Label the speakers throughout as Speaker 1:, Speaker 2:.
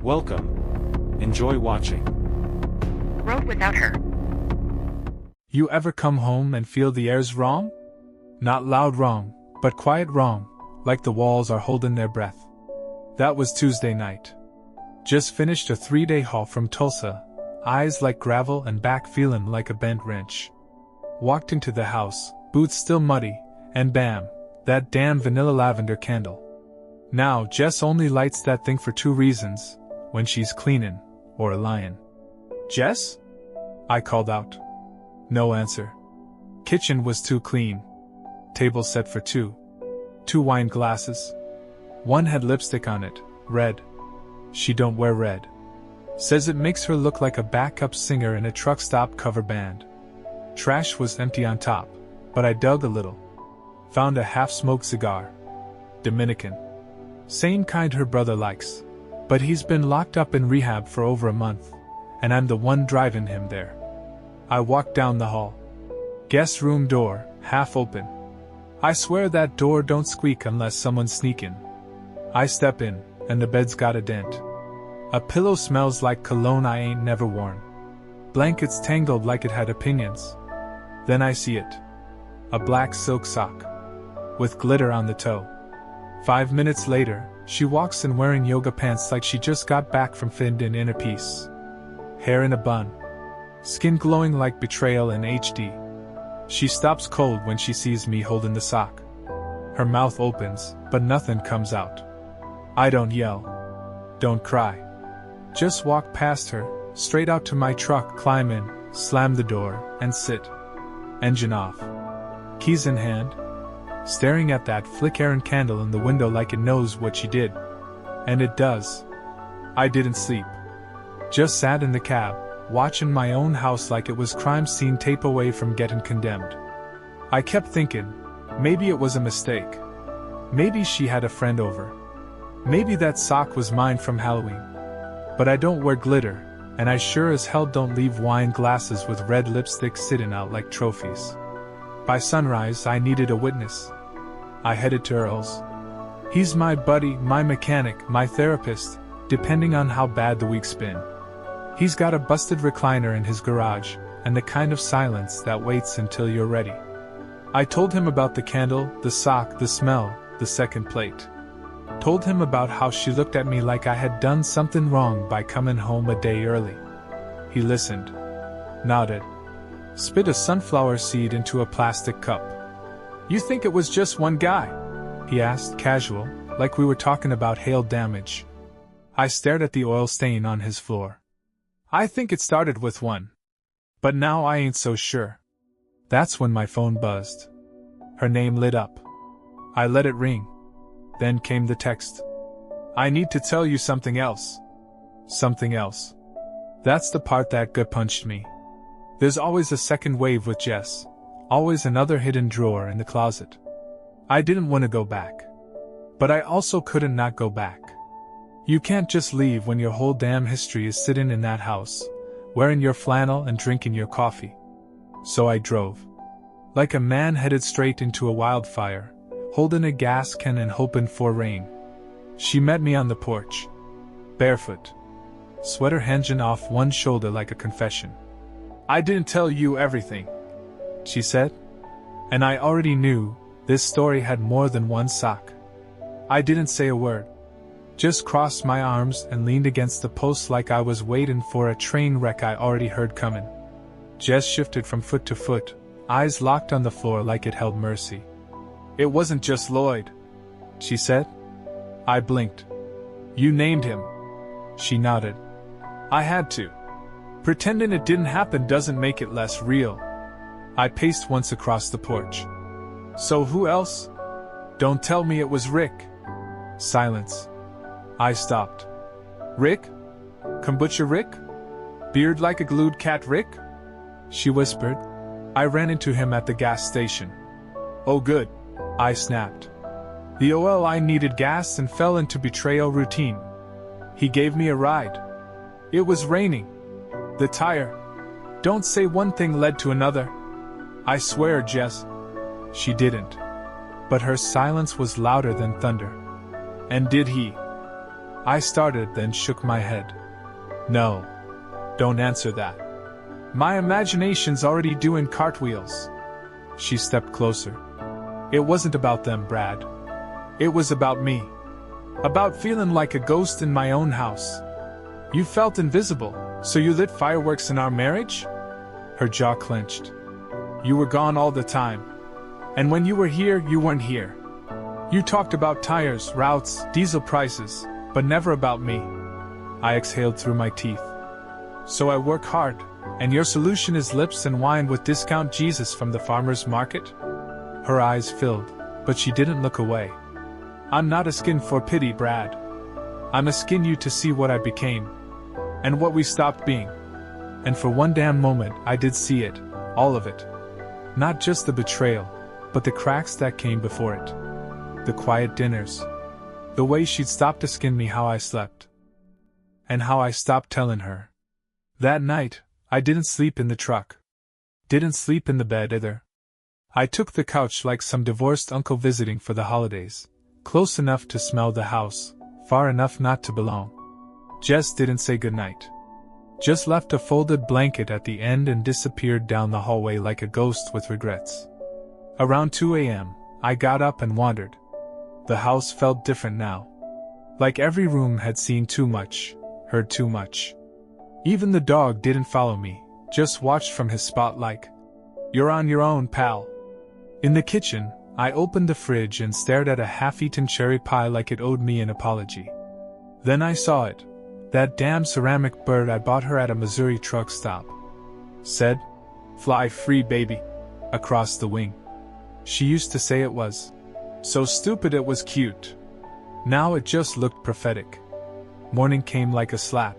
Speaker 1: Welcome. Enjoy watching.
Speaker 2: Road without her.
Speaker 3: You ever come home and feel the air's wrong? Not loud wrong, but quiet wrong, like the walls are holding their breath. That was Tuesday night. Just finished a 3-day haul from Tulsa, eyes like gravel and back feeling like a bent wrench. Walked into the house, boots still muddy, and bam, that damn vanilla lavender candle. Now Jess only lights that thing for 2 reasons, when she's cleaning, or lying. Jess? I called out. No answer. Kitchen was too clean. Table set for 2. 2 wine glasses. One had lipstick on it, red. She don't wear red. Says it makes her look like a backup singer in a truck stop cover band. Trash was empty on top, but I dug a little. Found a half-smoked cigar. Dominican. Same kind her brother likes. But he's been locked up in rehab for over a month, and I'm the one driving him there. I walked down the hall. Guest room door, half open. I swear that door don't squeak unless someone's sneaking. I step in, and the bed's got a dent. A pillow smells like cologne I ain't never worn. Blankets tangled like it had opinions. Then I see it. A black silk sock. With glitter on the toe. 5 minutes later, she walks in wearing yoga pants like she just got back from fitting in inner peace. Hair in a bun. Skin glowing like betrayal in HD. She stops cold when she sees me holding the sock. Her mouth opens, but nothing comes out. I don't yell. Don't cry. Just walk past her, straight out to my truck, climb in, slam the door, and sit. Engine off. Keys in hand. Staring at that flickering candle in the window like it knows what she did. And it does. I didn't sleep. Just sat in the cab, watching my own house like it was crime scene tape away from getting condemned. I kept thinking, maybe it was a mistake. Maybe she had a friend over. Maybe that sock was mine from Halloween. But I don't wear glitter, and I sure as hell don't leave wine glasses with red lipstick sitting out like trophies. By sunrise, I needed a witness. I headed to Earl's. He's my buddy, my mechanic, my therapist, depending on how bad the week's been. He's got a busted recliner in his garage, and the kind of silence that waits until you're ready. I told him about the candle, the sock, the smell, the second plate. Told him about how she looked at me like I had done something wrong by coming home a day early. He listened. Nodded. Spit a sunflower seed into a plastic cup. You think it was just one guy? He asked, casual, like we were talking about hail damage. I stared at the oil stain on his floor. I think it started with one. But now I ain't so sure. That's when my phone buzzed. Her name lit up. I let it ring. Then came the text. I need to tell you something else. Something else. That's the part that gut punched me. There's always a second wave with Jess. Always another hidden drawer in the closet. I didn't want to go back. But I also couldn't not go back. You can't just leave when your whole damn history is sitting in that house, wearing your flannel and drinking your coffee. So I drove. Like a man headed straight into a wildfire, holding a gas can and hoping for rain. She met me on the porch. Barefoot. Sweater hanging off one shoulder like a confession. I didn't tell you everything, she said. And I already knew this story had more than one sock. I didn't say a word. Just crossed my arms and leaned against the post like I was waiting for a train wreck I already heard coming. Jess shifted from foot to foot, eyes locked on the floor like it held mercy. It wasn't just Lloyd, she said. I blinked. You named him. She nodded. I had to. Pretending it didn't happen doesn't make it less real. I paced once across the porch. So who else? Don't tell me it was Rick. Silence. I stopped. Rick? Kombucha Rick? Beard like a glued cat Rick? She whispered. I ran into him at the gas station. Oh good, I snapped. The OL I needed gas and fell into betrayal routine. He gave me a ride. It was raining. The tire. Don't say one thing led to another. I swear, Jess. She didn't. But her silence was louder than thunder. And did he? I started, then shook my head. No. Don't answer that. My imagination's already doing cartwheels. She stepped closer. It wasn't about them, Brad. It was about me. About feeling like a ghost in my own house. You felt invisible, so you lit fireworks in our marriage? Her jaw clenched. You were gone all the time. And when you were here, you weren't here. You talked about tires, routes, diesel prices, but never about me. I exhaled through my teeth. So I work hard, and your solution is lips and wine with discount Jesus from the farmer's market? Her eyes filled, but she didn't look away. I'm not a skin for pity, Brad. I'm a skin you to see what I became. And what we stopped being. And for one damn moment I did see it, all of it. Not just the betrayal, but the cracks that came before it. The quiet dinners. The way she'd stopped to skin me how I slept. And how I stopped telling her. That night, I didn't sleep in the truck. Didn't sleep in the bed either. I took the couch like some divorced uncle visiting for the holidays. Close enough to smell the house, far enough not to belong. Jess didn't say goodnight. Just left a folded blanket at the end and disappeared down the hallway like a ghost with regrets. Around 2 a.m., I got up and wandered. The house felt different now. Like every room had seen too much, heard too much. Even the dog didn't follow me, just watched from his spot like, "You're on your own, pal." In the kitchen, I opened the fridge and stared at a half-eaten cherry pie like it owed me an apology. Then I saw it. That damn ceramic bird I bought her at a Missouri truck stop. Said, "Fly free, baby," across the wing. She used to say it was so stupid it was cute. Now it just looked prophetic. Morning came like a slap.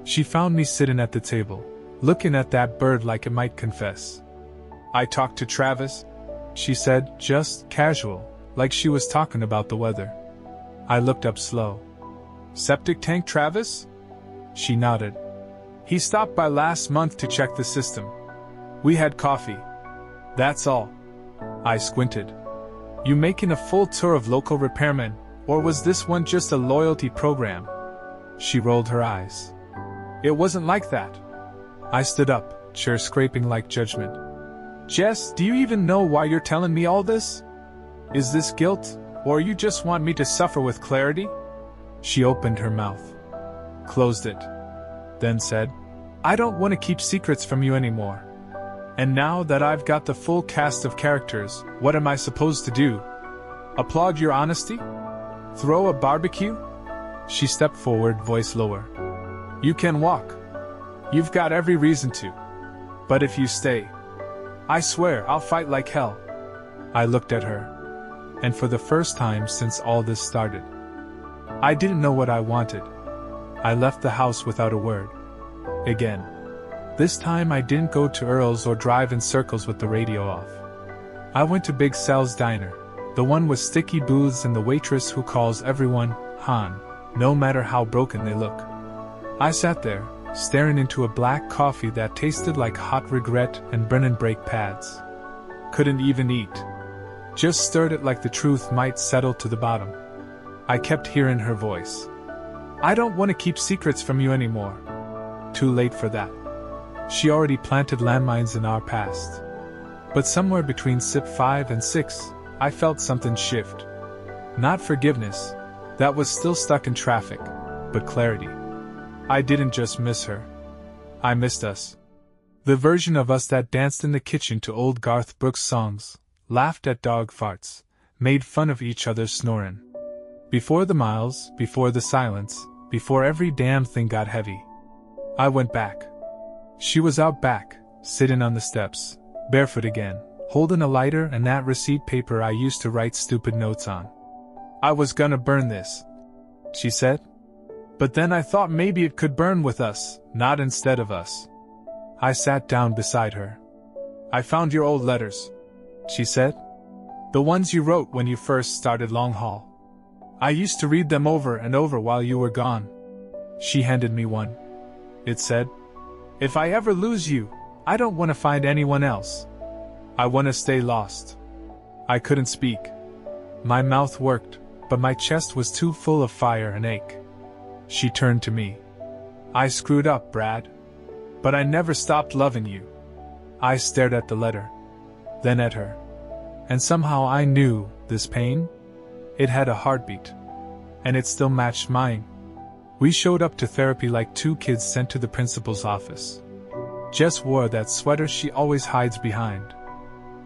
Speaker 3: She found me sitting at the table, looking at that bird like it might confess. "I talked to Travis," she said, just casual, like she was talking about the weather. I looked up slow. "Septic tank Travis?" She nodded. "He stopped by last month to check the system. We had coffee. That's all." I squinted. "You making a full tour of local repairmen, or was this one just a loyalty program?" She rolled her eyes. "It wasn't like that." I stood up, chair scraping like judgment. "Jess, do you even know why you're telling me all this? Is this guilt, or you just want me to suffer with clarity?" She opened her mouth. Closed it. Then said, "I don't want to keep secrets from you anymore. And now that I've got the full cast of characters, what am I supposed to do? Applaud your honesty? Throw a barbecue?" She stepped forward, voice lower. "You can walk. You've got every reason to. But if you stay, I swear I'll fight like hell." I looked at her. And for the first time since all this started, I didn't know what I wanted. I left the house without a word. Again. This time I didn't go to Earl's or drive in circles with the radio off. I went to Big Sal's diner, the one with sticky booths and the waitress who calls everyone Han, no matter how broken they look. I sat there, staring into a black coffee that tasted like hot regret and Brennan brake pads. Couldn't even eat. Just stirred it like the truth might settle to the bottom. I kept hearing her voice. "I don't want to keep secrets from you anymore." Too late for that. She already planted landmines in our past. But somewhere between sip 5 and 6, I felt something shift. Not forgiveness, that was still stuck in traffic, but clarity. I didn't just miss her. I missed us. The version of us that danced in the kitchen to old Garth Brooks songs, laughed at dog farts, made fun of each other's snoring. Before the miles, before the silence, before every damn thing got heavy. I went back. She was out back, sitting on the steps, barefoot again, holding a lighter and that receipt paper I used to write stupid notes on. "I was gonna burn this," she said. "But then I thought maybe it could burn with us, not instead of us." I sat down beside her. "I found your old letters," she said. "The ones you wrote when you first started Long Haul. I used to read them over and over while you were gone." She handed me one. It said, "If I ever lose you, I don't want to find anyone else. I want to stay lost." I couldn't speak. My mouth worked, but my chest was too full of fire and ache. She turned to me. I screwed up, Brad. But I never stopped loving you. I stared at the letter, then at her. And somehow I knew this pain. It had a heartbeat. And it still matched mine. We showed up to therapy like two kids sent to the principal's office. Jess wore that sweater she always hides behind.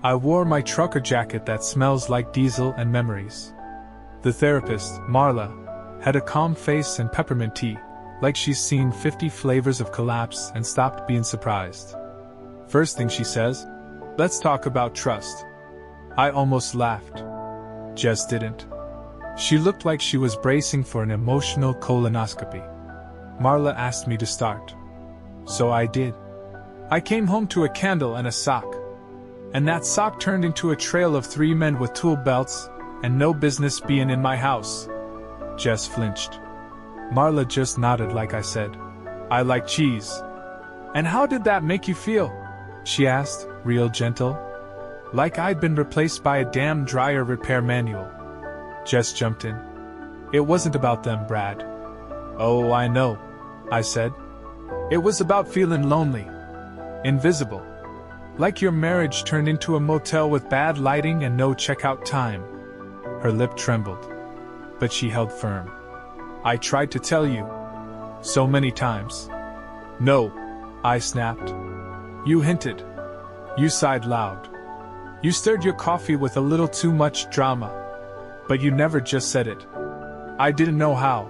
Speaker 3: I wore my trucker jacket that smells like diesel and memories. The therapist, Marla, had a calm face and peppermint tea, like she's seen 50 flavors of collapse and stopped being surprised. First thing she says, "Let's talk about trust." I almost laughed. Jess didn't. She looked like she was bracing for an emotional colonoscopy. Marla asked me to start. So I did. I came home to a candle and a sock. And that sock turned into a trail of 3 men with tool belts, and no business being in my house. Jess flinched. Marla just nodded like I said. I like cheese. And how did that make you feel? She asked, real gentle. Like I'd been replaced by a damn dryer repair manual. Jess jumped in. It wasn't about them, Brad. Oh, I know, I said. It was about feeling lonely. Invisible. Like your marriage turned into a motel with bad lighting and no checkout time. Her lip trembled. But she held firm. I tried to tell you. So many times. No, I snapped. You hinted. You sighed loud. You stirred your coffee with a little too much drama. But you never just said it. I didn't know how,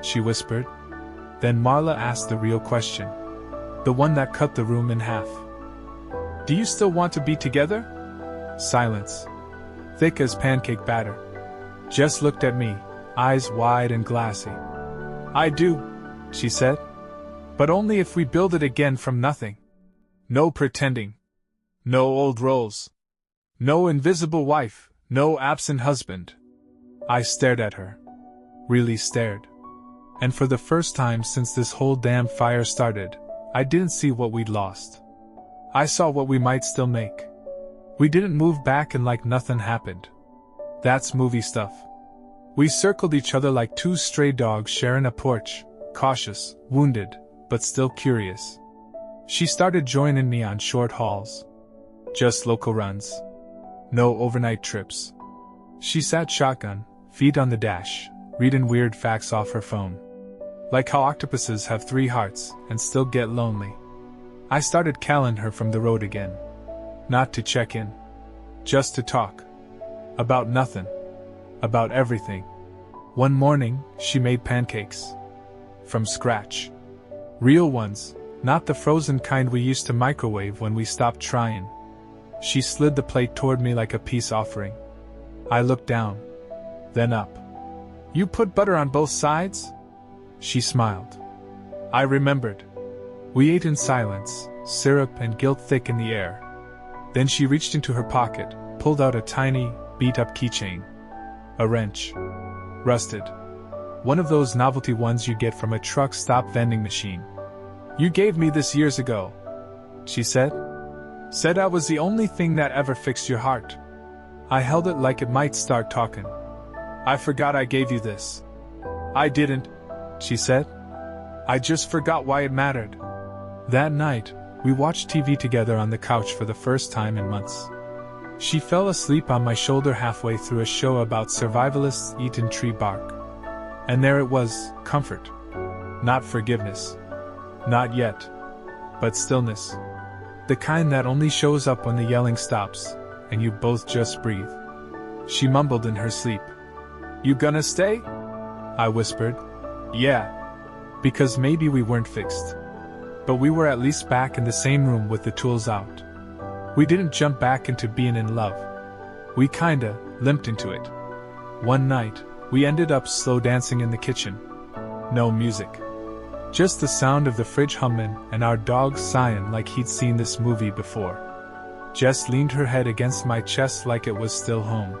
Speaker 3: she whispered. Then Marla asked the real question. The one that cut the room in half. Do you still want to be together? Silence. Thick as pancake batter. Jess looked at me, eyes wide and glassy. I do, she said. But only if we build it again from nothing. No pretending. No old roles. No invisible wife, no absent husband. I stared at her. Really stared. And for the first time since this whole damn fire started, I didn't see what we'd lost. I saw what we might still make. We didn't move back and like nothing happened. That's movie stuff. We circled each other like two stray dogs sharing a porch, cautious, wounded, but still curious. She started joining me on short hauls. Just local runs. No overnight trips. She sat shotgun, feet on the dash, reading weird facts off her phone. Like how octopuses have 3 hearts and still get lonely. I started calling her from the road again. Not to check in. Just to talk. About nothing. About everything. One morning, she made pancakes. From scratch. Real ones, not the frozen kind we used to microwave when we stopped trying. She slid the plate toward me like a peace offering. I looked down. Then up. You put butter on both sides? She smiled. I remembered. We ate in silence, syrup and guilt thick in the air. Then she reached into her pocket, pulled out a tiny, beat-up keychain. A wrench. Rusted. One of those novelty ones you get from a truck stop vending machine. You gave me this years ago, she said. Said I was the only thing that ever fixed your heart. I held it like it might start talking. I forgot I gave you this. I didn't, she said. I just forgot why it mattered. That night, we watched TV together on the couch for the first time in months. She fell asleep on my shoulder halfway through a show about survivalists eating tree bark. And there it was, comfort. Not forgiveness. Not yet. But stillness. The kind that only shows up when the yelling stops, and you both just breathe. She mumbled in her sleep. You gonna stay? I whispered. Yeah. Because maybe we weren't fixed. But we were at least back in the same room with the tools out. We didn't jump back into being in love. We kinda limped into it. One night, we ended up slow dancing in the kitchen. No music. Just the sound of the fridge humming and our dog sighing like he'd seen this movie before. Jess leaned her head against my chest like it was still home.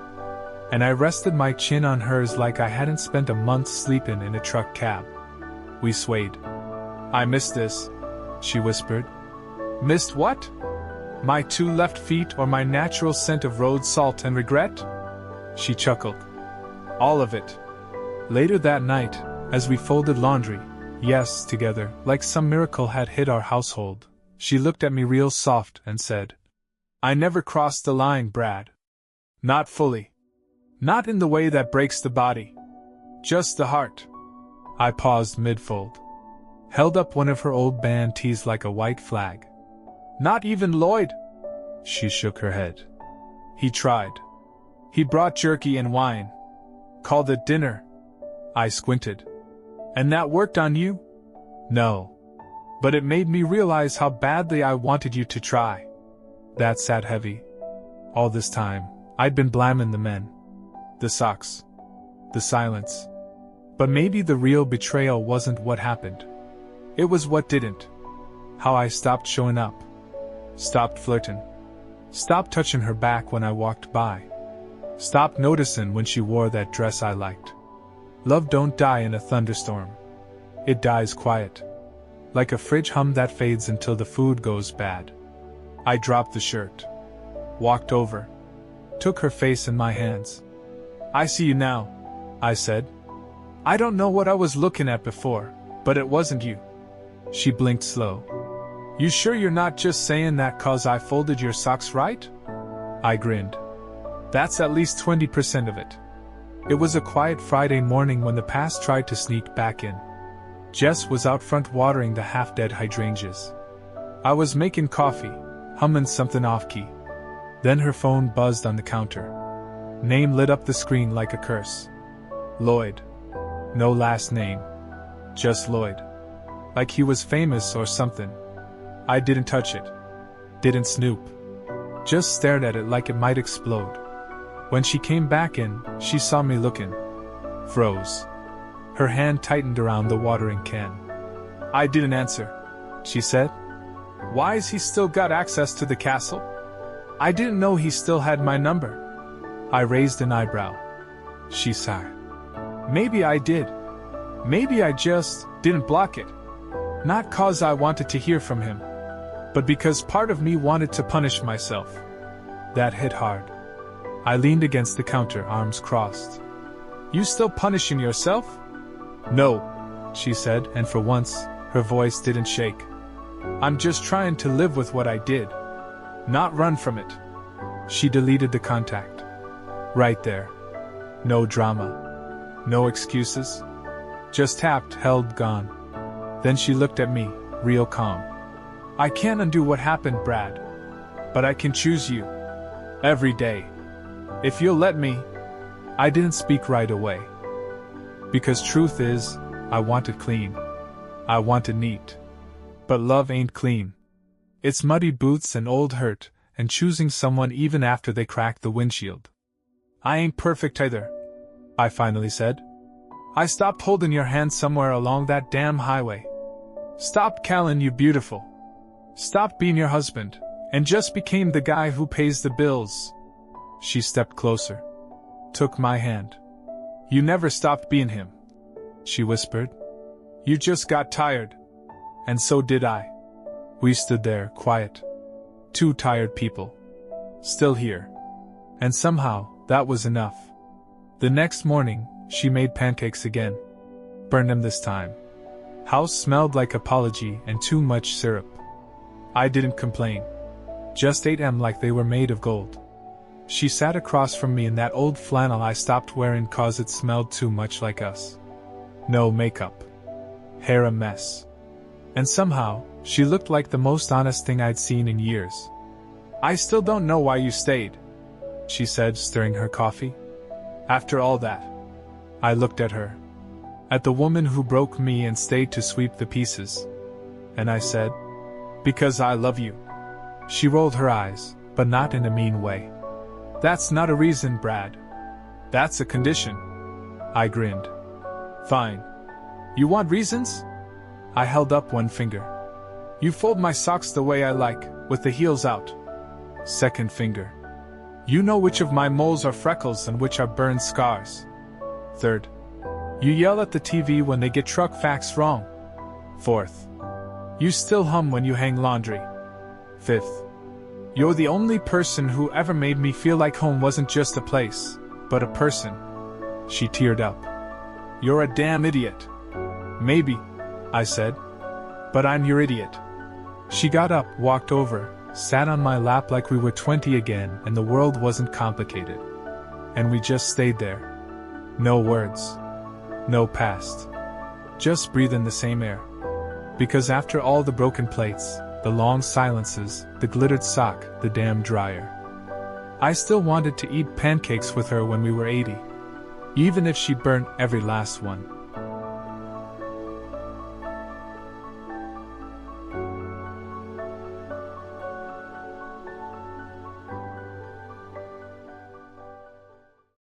Speaker 3: And I rested my chin on hers like I hadn't spent a month sleeping in a truck cab. We swayed. I missed this, she whispered. Missed what? My 2 left feet or my natural scent of road salt and regret? She chuckled. All of it. Later that night, As we folded laundry, yes, together, like some miracle had hit our household, she looked at me real soft and said, "I never crossed the line, Brad. Not fully. Not in the way that breaks the body. Just the heart." I paused mid-fold. Held up one of her old band tees like a white flag. "Not even Lloyd?" She shook her head. "He tried. He brought jerky and wine. Called it dinner." I squinted. "And that worked on you?" "No. But it made me realize how badly I wanted you to try." That sat heavy. All this time, I'd been blaming the men. The socks. The silence. But maybe the real betrayal wasn't what happened. It was what didn't. How I stopped showing up. Stopped flirting. Stopped touching her back when I walked by. Stopped noticing when she wore that dress I liked. Love don't die in a thunderstorm. It dies quiet. Like a fridge hum that fades until the food goes bad. I dropped the shirt. Walked over. Took her face in my hands. "I see you now," I said. "I don't know what I was looking at before, but it wasn't you." She blinked slow. "You sure you're not just saying that 'cause I folded your socks right?" I grinned. "That's at least 20% of it." It was a quiet Friday morning when the past tried to sneak back in. Jess was out front watering the half-dead hydrangeas. I was making coffee, humming something off-key. Then her phone buzzed on the counter. Name lit up the screen like a curse. Lloyd. No last name. Just Lloyd. Like he was famous or something. I didn't touch it. Didn't snoop. Just stared at it like it might explode. When she came back in, she saw me looking. Froze. Her hand tightened around the watering can. "I didn't answer," she said. "Why's he still got access to the castle? I didn't know he still had my number." I raised an eyebrow. She sighed. "Maybe I did. Maybe I just didn't block it. Not 'cause I wanted to hear from him, but because part of me wanted to punish myself." That hit hard. I leaned against the counter, arms crossed. "You still punishing yourself?" "No," she said, and for once, her voice didn't shake. "I'm just trying to live with what I did. Not run from it." She deleted the contact. Right there. No drama. No excuses. Just tapped, held, gone. Then she looked at me, real calm. "I can't undo what happened, Brad. But I can choose you. Every day. If you'll let me." I didn't speak right away. Because truth is, I want it clean. I want it neat. But love ain't clean. It's muddy boots and old hurt, and choosing someone even after they crack the windshield. "I ain't perfect either," I finally said. "I stopped holding your hand somewhere along that damn highway. Stopped calling you beautiful. Stopped being your husband, and just became the guy who pays the bills." She stepped closer. Took my hand. "You never stopped being him," she whispered. "You just got tired. And so did I." We stood there, quiet. Two tired people. Still here. And somehow, that was enough. The next morning, she made pancakes again. Burned them this time. House smelled like apology and too much syrup. I didn't complain. Just ate them like they were made of gold. She sat across from me in that old flannel I stopped wearing 'cause it smelled too much like us. No makeup. Hair a mess. And somehow, she looked like the most honest thing I'd seen in years. "I still don't know why you stayed," she said, stirring her coffee. "After all that." I looked at her. At the woman who broke me and stayed to sweep the pieces. And I said, "Because I love you." She rolled her eyes, but not in a mean way. "That's not a reason, Brad. That's a condition." I grinned. "Fine. You want reasons?" I held up one finger. "You fold my socks the way I like, with the heels out." Second finger. "You know which of my moles are freckles and which are burned scars." Third. "You yell at the TV when they get truck facts wrong." Fourth. "You still hum when you hang laundry." Fifth. "You're the only person who ever made me feel like home wasn't just a place, but a person." She teared up. "You're a damn idiot," Maybe, I said. But I'm your idiot. She got up, walked over, sat on my lap like we were 20 again and the world wasn't complicated. And we just stayed there. No words. No past. Just breathing the same air. Because after all the broken plates, the long silences, the glittered sock, the damn dryer, I still wanted to eat pancakes with her when we were 80. Even if she burnt every last one.